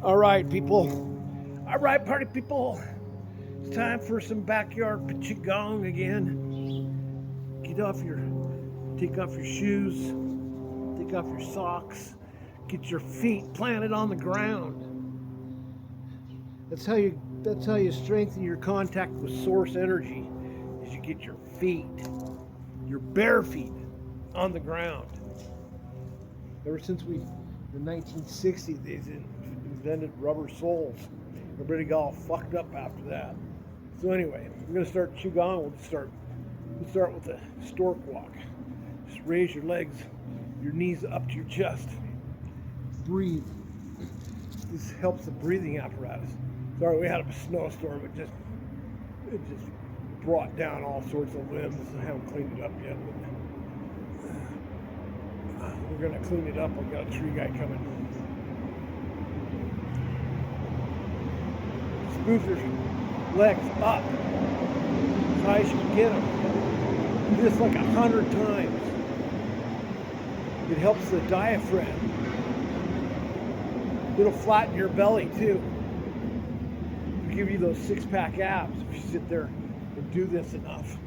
All right, people. All right, party people. It's time for some backyard Gong again. Take off your shoes, take off your socks, get your feet planted on the ground. That's how you strengthen your contact with source energy. Is you get your feet, your bare feet, on the ground. Ever since the 1960s, they invented rubber soles. Everybody got all fucked up after that. So anyway, we're gonna start Qigong. We'll start with a stork walk. Just raise your legs, your knees up to your chest. Breathe. This helps the breathing apparatus. Sorry, we had a snowstorm. It just brought down all sorts of limbs. I haven't cleaned it up yet. But we're gonna clean it up. I've got a tree guy coming. Move your legs up as high as you can get them. Do this like 100 times. It helps the diaphragm. It'll flatten your belly too. It'll give you those six-pack abs if you sit there and do this enough.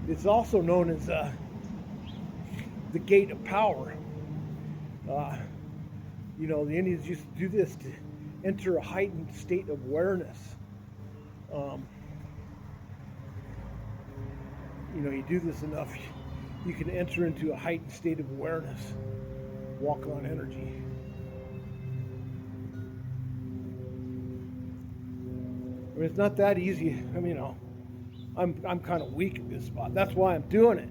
It's also known as the gate of power. The Indians used to do this to enter a heightened state of awareness. You do this enough, you can enter into a heightened state of awareness. Walk on energy. I mean, it's not that easy. I mean, I'm kind of weak at this spot. That's why I'm doing it.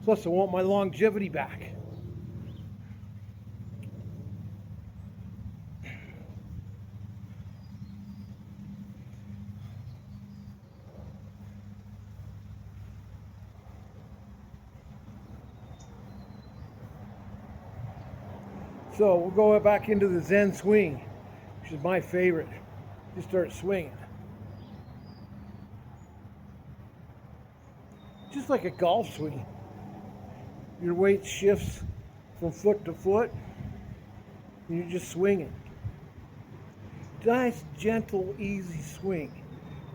Plus, I want my longevity back. So we'll go back into the Zen swing, which is my favorite. Just start swinging. Just like a golf swing. Your weight shifts from foot to foot, and you're just swinging. Nice, gentle, easy swing.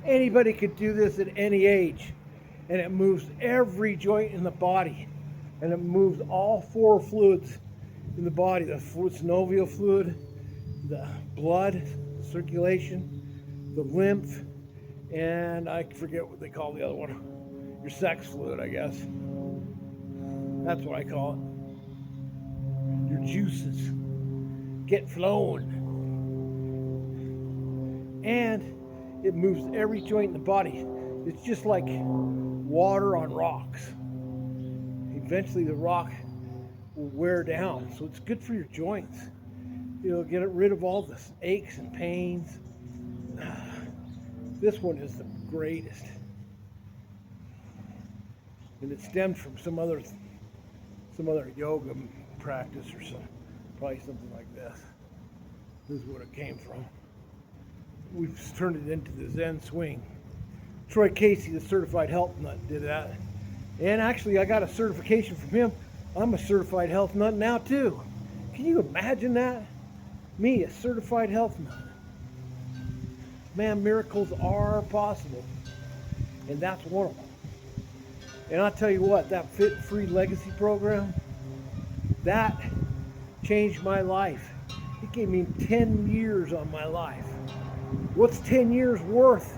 Anybody could do this at any age, and it moves every joint in the body, and it moves all four fluids in the body, the synovial fluid, the blood circulation, the lymph, and I forget what they call the other one. Your sex fluid, I guess. That's what I call it. Your juices get flowing. And it moves every joint in the body. It's just like water on rocks. Eventually the rock will wear down, so it's good for your joints. It'll get rid of all the aches and pains. This one is the greatest, and it stemmed from some other yoga practice or probably something like this. This is what it came from. We've turned it into the Zen swing. Troy Casey, the certified health nut, did that, and actually I got a certification from him. I'm a certified health nut now too. Can you imagine that? Me, a certified health nut. Man, miracles are possible. And that's one of them. And I'll tell you what, that Fit Free Legacy program, that changed my life. It gave me 10 years on my life. What's 10 years worth?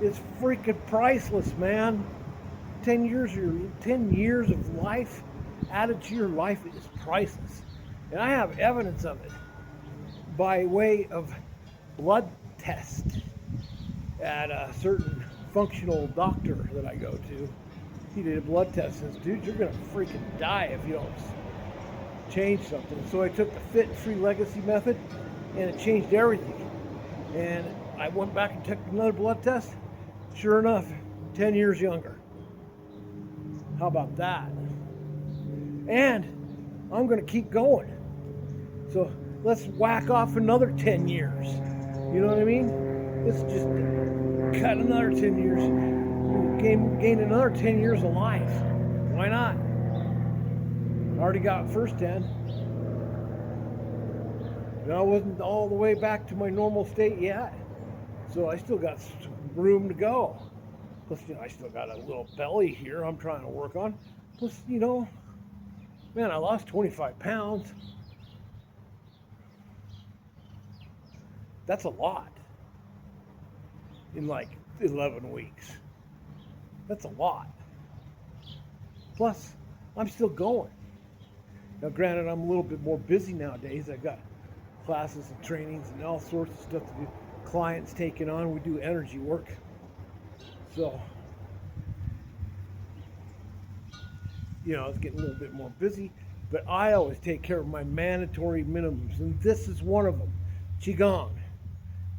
It's freaking priceless, man. 10 years of life added to your life is priceless. And I have evidence of it by way of blood test at a certain functional doctor that I go to. He did a blood test and says, dude, you're gonna freaking die if you don't change something. So I took the Fit Free Legacy method and it changed everything. And I went back and took another blood test. Sure enough, 10 years younger. How about that? And I'm going to keep going. So let's whack off another 10 years. You know what I mean? Let's just cut another 10 years. Gain another 10 years of life. Why not? Already got first 10. And I wasn't all the way back to my normal state yet. So I still got some room to go. Plus, I still got a little belly here I'm trying to work on. Plus, man, I lost 25 pounds. That's a lot in like 11 weeks. That's a lot. Plus, I'm still going. Now, granted, I'm a little bit more busy nowadays. I got classes and trainings and all sorts of stuff to do. Clients taking on. We do energy work. So, it's getting a little bit more busy. But I always take care of my mandatory minimums. And this is one of them. Qigong.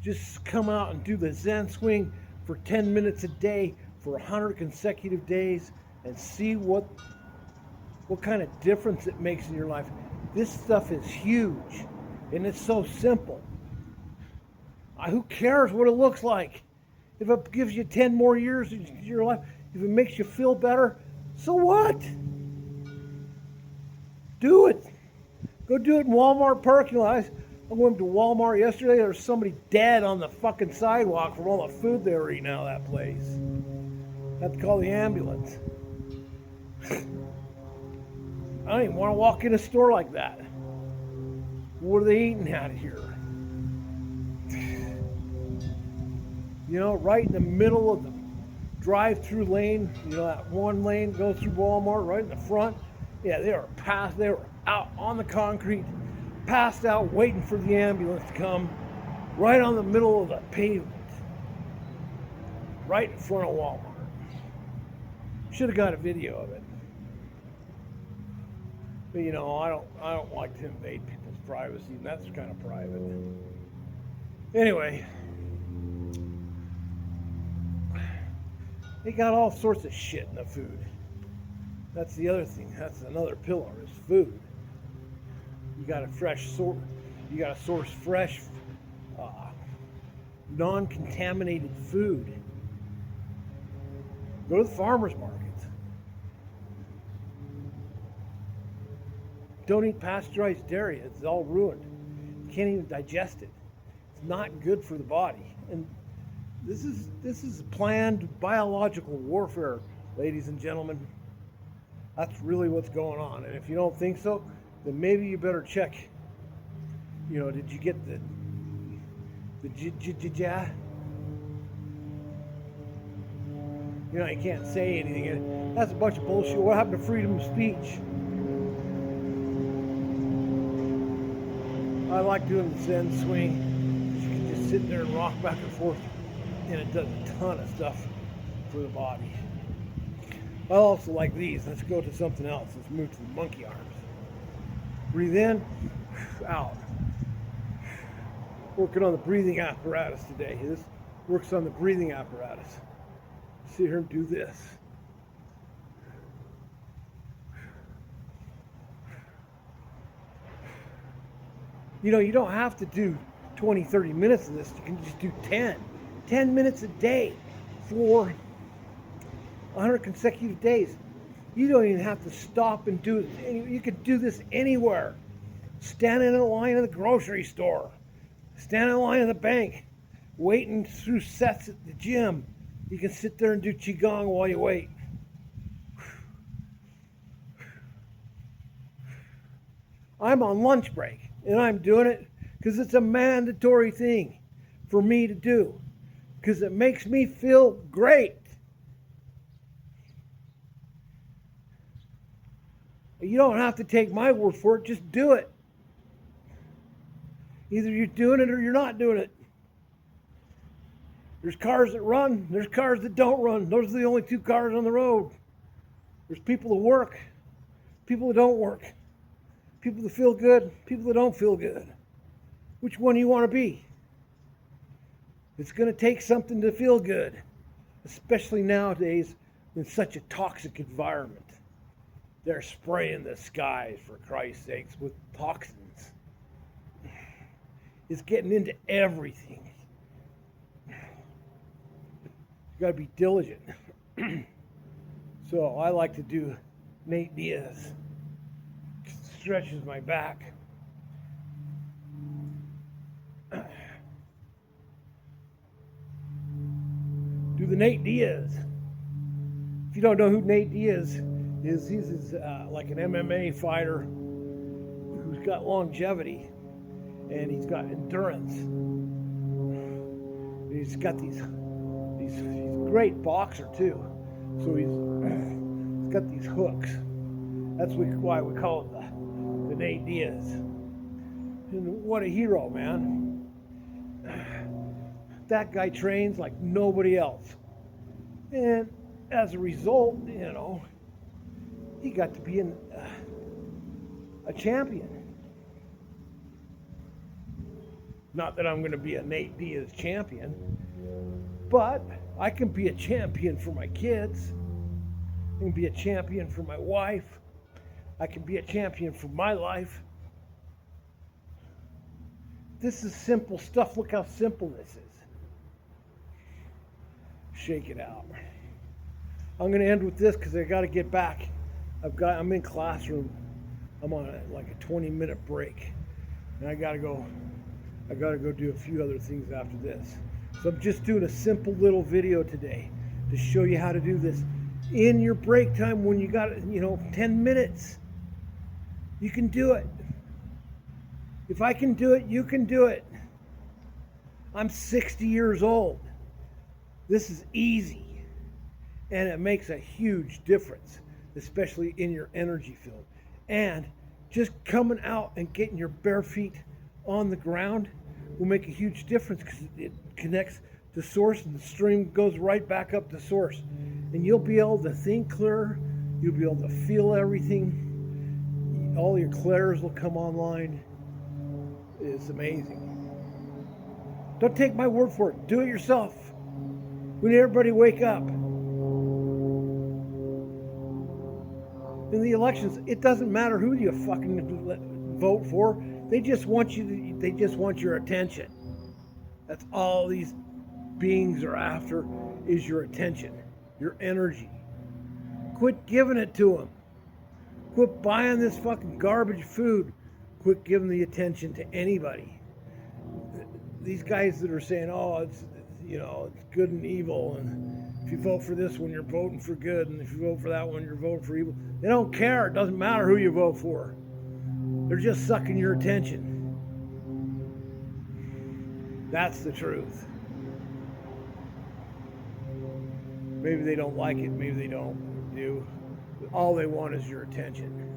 Just come out and do the Zen swing for 10 minutes a day for 100 consecutive days and see what kind of difference it makes in your life. This stuff is huge and it's so simple. Who cares what it looks like? If it gives you 10 more years of your life, if it makes you feel better, so what? Do it. Go do it in Walmart parking lot. I went to Walmart yesterday. There was somebody dead on the fucking sidewalk from all the food they were eating out of that place. I had to call the ambulance. I don't even want to walk in a store like that. What are they eating out of here? Right in the middle of the drive-through lane, that one lane goes through Walmart, right in the front. Yeah, they were out on the concrete, passed out, waiting for the ambulance to come, right on the middle of the pavement, right in front of Walmart. Should have got a video of it. But I don't like to invade people's privacy, and that's kind of private. Anyway, they got all sorts of shit in the food. That's the other thing. That's another pillar is food. You got to source fresh, non-contaminated food. Go to the farmers markets. Don't eat pasteurized dairy. It's all ruined. You can't even digest it. It's not good for the body. And this is planned biological warfare, ladies and gentlemen. That's really what's going on. And if you don't think so, then maybe you better check. Did you get the ja? You can't say anything. That's a bunch of bullshit. What happened to freedom of speech? I like doing the Zen swing. You can just sit there and rock back and forth, and it does a ton of stuff for the body. I also like these. Let's go to something else. Let's move to the monkey arms. Breathe in, out. Working on the breathing apparatus today. This works on the breathing apparatus. Sit here and do this. You don't have to do 20, 30 minutes of this. You can just do 10. 10 minutes a day for 100 consecutive days. You don't even have to stop and do it. You could do this anywhere. Stand in a line at the grocery store. Stand in a line at the bank. Waiting through sets at the gym. You can sit there and do Qigong while you wait. I'm on lunch break, and I'm doing it because it's a mandatory thing for me to do because it makes me feel great. You don't have to take my word for it, just do it. Either you're doing it or you're not doing it. There's cars that run, there's cars that don't run. Those are the only two cars on the road. There's people that work, people that don't work, people that feel good, people that don't feel good. Which one do you want to be? It's going to take something to feel good, especially nowadays in such a toxic environment. They're spraying the skies, for Christ's sakes, with toxins. It's getting into everything. You got to be diligent. So I like to do Nate Diaz. stretches my back. Do the Nate Diaz. If you don't know who Nate Diaz is, he's like an MMA fighter who's got longevity and he's got endurance. He's got he's a great boxer too. So he's got these hooks. That's why we call it the Nate Diaz. And what a hero, man. That guy trains like nobody else. And as a result, you know, he got to be a champion. Not that I'm going to be a Nate Diaz champion, but I can be a champion for my kids. I can be a champion for my wife. I can be a champion for my life. This is simple stuff. Look how simple this is. Shake it out. I'm going to end with this because I got to get back. I'm in classroom. I'm on like a 20-minute break, and I got to go do a few other things after this. So I'm just doing a simple little video today to show you how to do this in your break time when you got 10 minutes. You can do it. If I can do it, you can do it. I'm 60 years old. This is easy, and it makes a huge difference, especially in your energy field. And just coming out and getting your bare feet on the ground will make a huge difference because it connects to source and the stream goes right back up to source. And you'll be able to think clearer. You'll be able to feel everything. All your clairs will come online. It's amazing. Don't take my word for it. Do it yourself. We need everybody to wake up. In the elections, it doesn't matter who you fucking vote for. They just want your attention. That's all these beings are after, is your attention, your energy. Quit giving it to them. Quit buying this fucking garbage food. Quit giving the attention to anybody. These guys that are saying, oh, it's good and evil, and if you vote for this one, you're voting for good, and if you vote for that one, you're voting for evil. They don't care. It doesn't matter who you vote for. They're just sucking your attention. That's the truth. Maybe they don't like it. Maybe they don't do. All they want is your attention.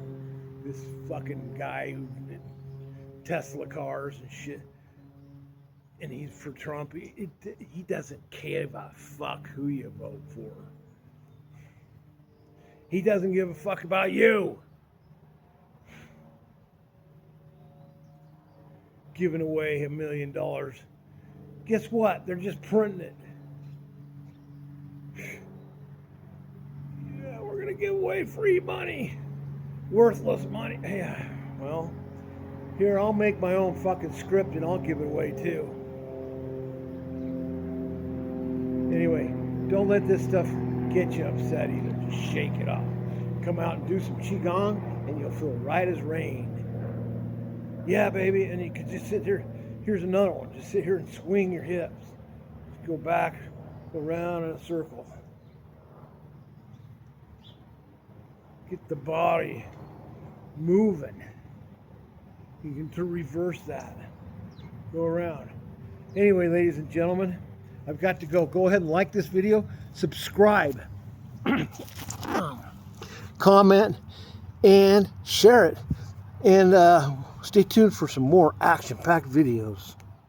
This fucking guy who did Tesla cars and shit, and he's for Trump. He doesn't give a fuck who you vote for. He doesn't give a fuck about you. Giving away $1 million. Guess what? They're just printing it. Yeah, we're gonna give away free money. Worthless money. Yeah, well, here, I'll make my own fucking script and I'll give it away too. Anyway, don't let this stuff get you upset either. Just shake it off. Come out and do some Qigong and you'll feel right as rain. Yeah, baby, and you can just sit here. Here's another one. Just sit here and swing your hips. Just go back, go around in a circle. Get the body moving. You can reverse that. Go around. Anyway, ladies and gentlemen, I've got to go. Go ahead and like this video, subscribe, comment, and share it. And stay tuned for some more action-packed videos.